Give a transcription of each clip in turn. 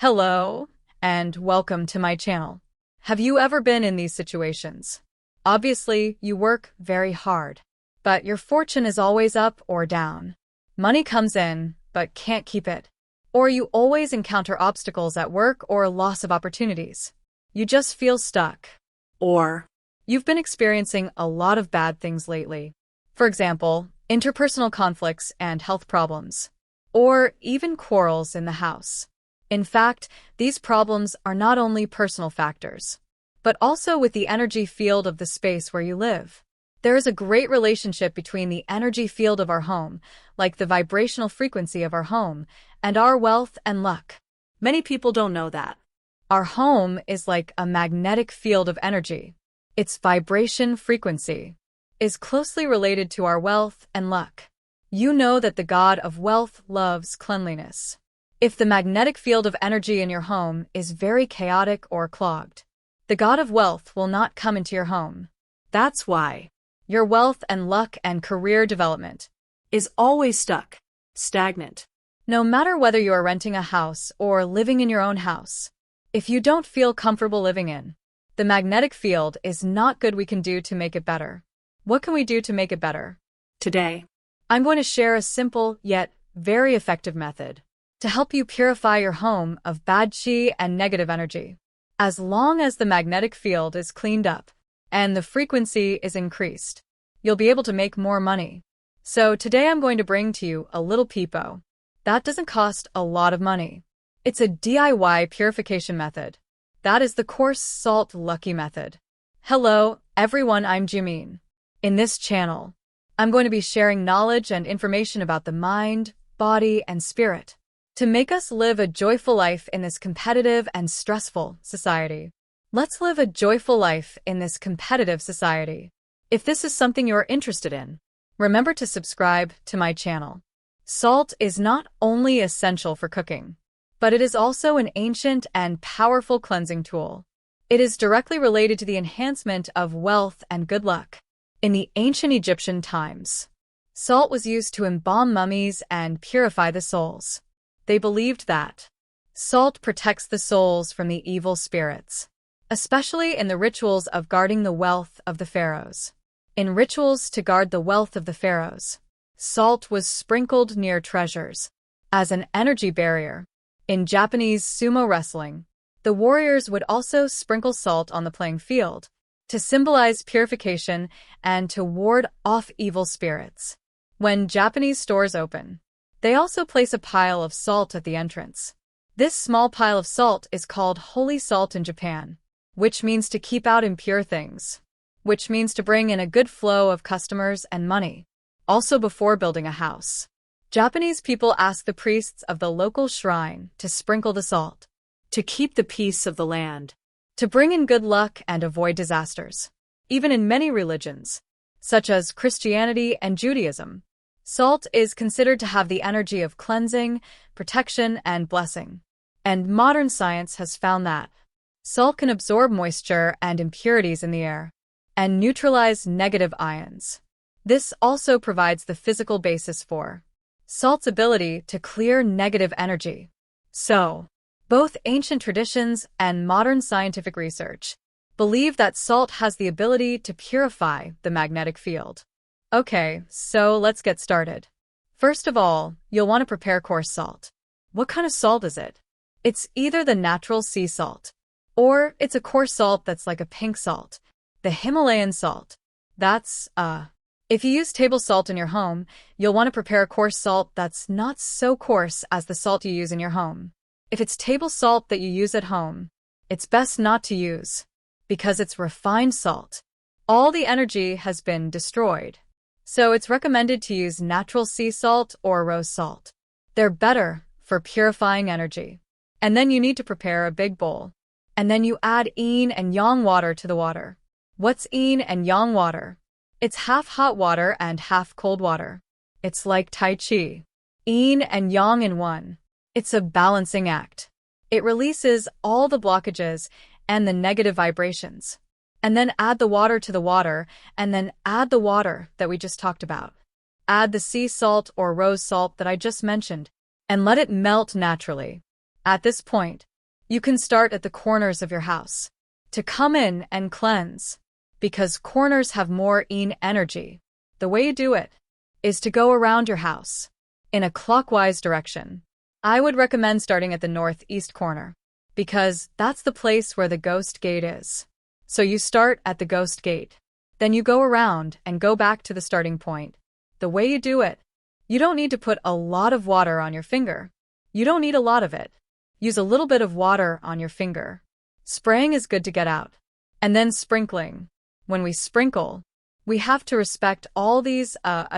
Hello, and welcome to my channel. Have you ever been in these situations? Obviously, you work very hard, but your fortune is always up or down. Money comes in, but can't keep it. Or you always encounter obstacles at work or loss of opportunities. You just feel stuck. Or you've been experiencing a lot of bad things lately. For example, interpersonal conflicts and health problems. Or even quarrels in the house. In fact, these problems are not only personal factors, but also with the energy field of the space where you live. There is a great relationship between the energy field of our home, like the vibrational frequency of our home, and our wealth and luck. Many people don't know that. Our home is like a magnetic field of energy. Its vibration frequency is closely related to our wealth and luck. You know that the god of wealth loves cleanliness. If the magnetic field of energy in your home is very chaotic or clogged, the god of wealth will not come into your home. That's why your wealth and luck and career development is always stuck, stagnant. No matter whether you are renting a house or living in your own house, if you don't feel comfortable living in, the magnetic field is not good. We can do to make it better. What can we do to make it better? Today, I'm going to share a simple yet very effective method to help you purify your home of bad chi and negative energy. As long as the magnetic field is cleaned up and the frequency is increased, you'll be able to make more money. So today I'm going to bring to you a little peepo that doesn't cost a lot of money. It's a DIY purification method. That is the coarse salt lucky method. Hello, everyone, I'm Jimin. In this channel, I'm going to be sharing knowledge and information about the mind, body, and spirit to make us live a joyful life in this competitive and stressful society. Let's live a joyful life in this competitive society. If this is something you're interested in, remember to subscribe to my channel. Salt is not only essential for cooking, but it is also an ancient and powerful cleansing tool. It is directly related to the enhancement of wealth and good luck. In the ancient Egyptian times, salt was used to embalm mummies and purify the souls. They believed that salt protects the souls from the evil spirits, especially in the rituals of guarding the wealth of the pharaohs. In rituals to guard the wealth of the pharaohs, salt was sprinkled near treasures as an energy barrier. In Japanese sumo wrestling, the warriors would also sprinkle salt on the playing field to symbolize purification and to ward off evil spirits. When Japanese stores open, they also place a pile of salt at the entrance. This small pile of salt is called holy salt in Japan, which means to keep out impure things, which means to bring in a good flow of customers and money. Also, before building a house, Japanese people ask the priests of the local shrine to sprinkle the salt, to keep the peace of the land, to bring in good luck and avoid disasters. Even in many religions, such as Christianity and Judaism, salt is considered to have the energy of cleansing, protection, and blessing. And modern science has found that salt can absorb moisture and impurities in the air and neutralize negative ions. This also provides the physical basis for salt's ability to clear negative energy. So, both ancient traditions and modern scientific research believe that salt has the ability to purify the magnetic field. Okay, so let's get started. First of all, you'll want to prepare coarse salt. What kind of salt is it? It's either the natural sea salt, or it's a coarse salt that's like a pink salt, the Himalayan salt. If you use table salt in your home, you'll want to prepare a coarse salt that's not so coarse as the salt you use in your home. If it's table salt that you use at home, it's best not to use, because it's refined salt. All the energy has been destroyed. So it's recommended to use natural sea salt or rose salt. They're better for purifying energy. And then you need to prepare a big bowl. And then you add yin and yang water to the water. What's yin and yang water? It's half hot water and half cold water. It's like Tai Chi. Yin and yang in one. It's a balancing act. It releases all the blockages and the negative vibrations. And then add the water to the water, and then add the water that we just talked about. Add the sea salt or rose salt that I just mentioned, and let it melt naturally. At this point, You can start at the corners of your house to come in and cleanse, because corners have more yin energy. The way you do it is to go around your house in a clockwise direction. I would recommend starting at the northeast corner, because that's the place where the ghost gate is. So you start at the ghost gate. Then you go around and go back to the starting point. The way you do it, you don't need to put a lot of water on your finger. You don't need a lot of it. Use a little bit of water on your finger. Spraying is good to get out. And then sprinkling. When we sprinkle, we have to respect all these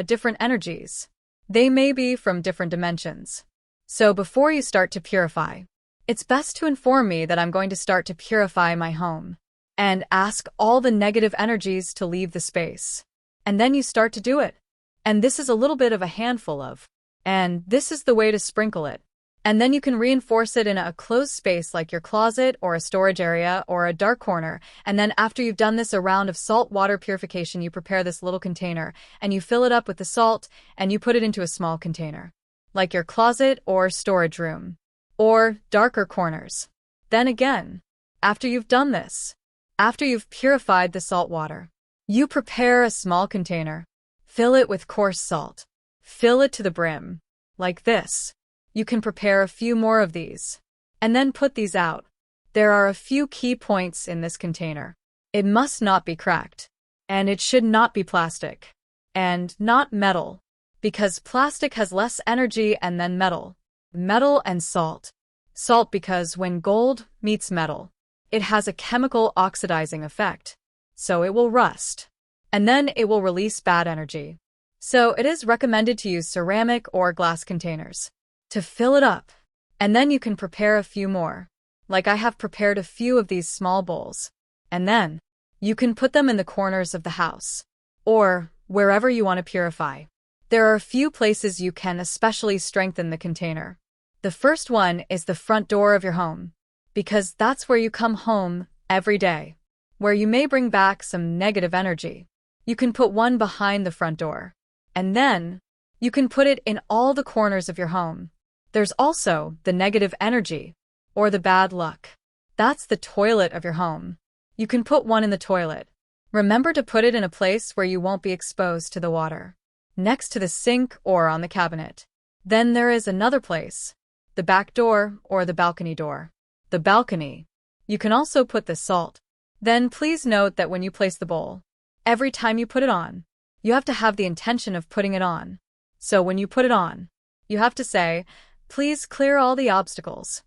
different energies. They may be from different dimensions. So before you start to purify, it's best to inform me that I'm going to start to purify my home and ask all the negative energies to leave the space. And then you start to do it. And this is a little bit of a handful of, and this is the way to sprinkle it. And then you can reinforce it in a closed space like your closet or a storage area or a dark corner. And then after you've done this a round of salt water purification, you prepare this little container and you fill it up with the salt and you put it into a small container, like your closet or storage room, or darker corners. Then again, after you've done this, after you've purified the salt water, you prepare a small container, fill it with coarse salt, fill it to the brim, like this. You can prepare a few more of these, and then put these out. There are a few key points in this container. It must not be cracked, and it should not be plastic, and not metal, because plastic has less energy, and then metal. Metal and salt. Salt because when gold meets metal, it has a chemical oxidizing effect, so it will rust, and then it will release bad energy. So it is recommended to use ceramic or glass containers to fill it up, and then you can prepare a few more. Like I have prepared a few of these small bowls, and then you can put them in the corners of the house, or wherever you want to purify. There are a few places you can especially strengthen the container. The first one is the front door of your home, because that's where you come home every day, where you may bring back some negative energy. You can put one behind the front door, and then you can put it in all the corners of your home. There's also the negative energy, or the bad luck. That's the toilet of your home. You can put one in the toilet. Remember to put it in a place where you won't be exposed to the water, next to the sink or on the cabinet. Then there is another place, the back door or the balcony door. The balcony. You can also put the salt. Then please note that when you place the bowl, every time you put it on, you have to have the intention of putting it on. So when you put it on, you have to say, "Please clear all the obstacles.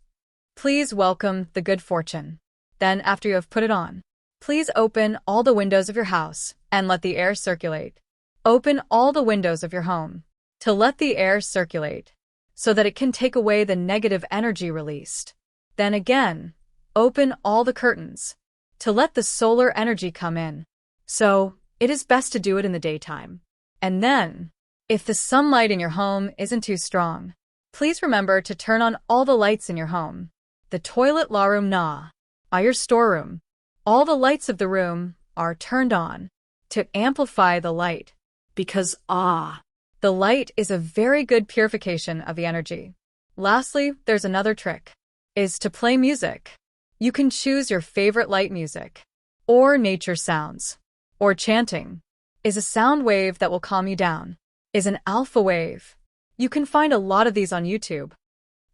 Please welcome the good fortune." Then after you have put it on, please open all the windows of your house and let the air circulate. Open all the windows of your home to let the air circulate so that it can take away the negative energy released. Then again, open all the curtains to let the solar energy come in. So it is best to do it in the daytime. And then, if the sunlight in your home isn't too strong, please remember to turn on all the lights in your home. The toilet, la room na, your storeroom. All the lights of the room are turned on to amplify the light, because the light is a very good purification of the energy. Lastly, there's another trick, is to play music. You can choose your favorite light music, or nature sounds, or chanting. Is a sound wave that will calm you down. Is an alpha wave. You can find a lot of these on YouTube.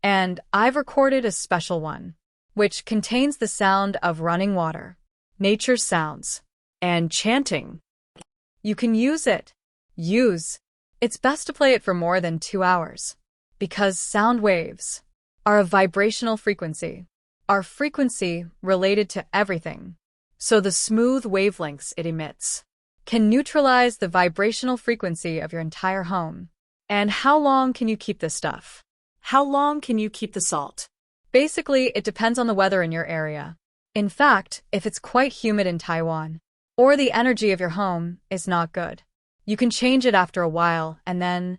And I've recorded a special one, which contains the sound of running water, nature sounds, and chanting. You can use it. It's best to play it for more than 2 hours, because sound waves are a vibrational frequency, are frequency related to everything. So the smooth wavelengths it emits can neutralize the vibrational frequency of your entire home. And how long can you keep this stuff? How long can you keep the salt? Basically, it depends on the weather in your area. In fact, if it's quite humid in Taiwan, or the energy of your home is not good, you can change it after a while, and then,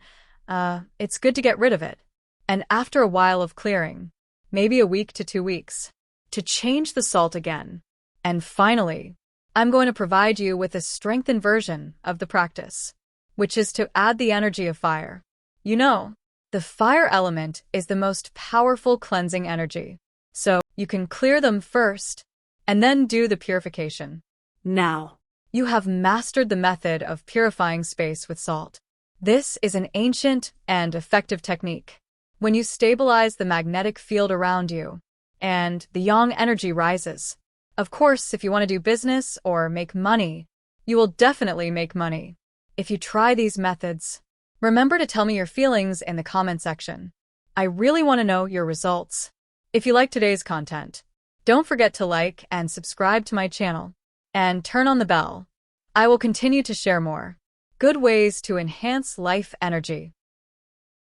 it's good to get rid of it. And after a while of clearing, maybe a week to 2 weeks, to change the salt again. And finally, I'm going to provide you with a strengthened version of the practice, which is to add the energy of fire. You know, the fire element is the most powerful cleansing energy. So You can clear them first, and then do the purification. Now, You have mastered the method of purifying space with salt. This is an ancient and effective technique. When you stabilize the magnetic field around you, and the yang energy rises. Of course, if you want to do business or make money, you will definitely make money. If you try these methods, remember to tell me your feelings in the comment section. I really want to know your results. If you like today's content, don't forget to like and subscribe to my channel, and turn on the bell. I will continue to share more good ways to enhance life energy.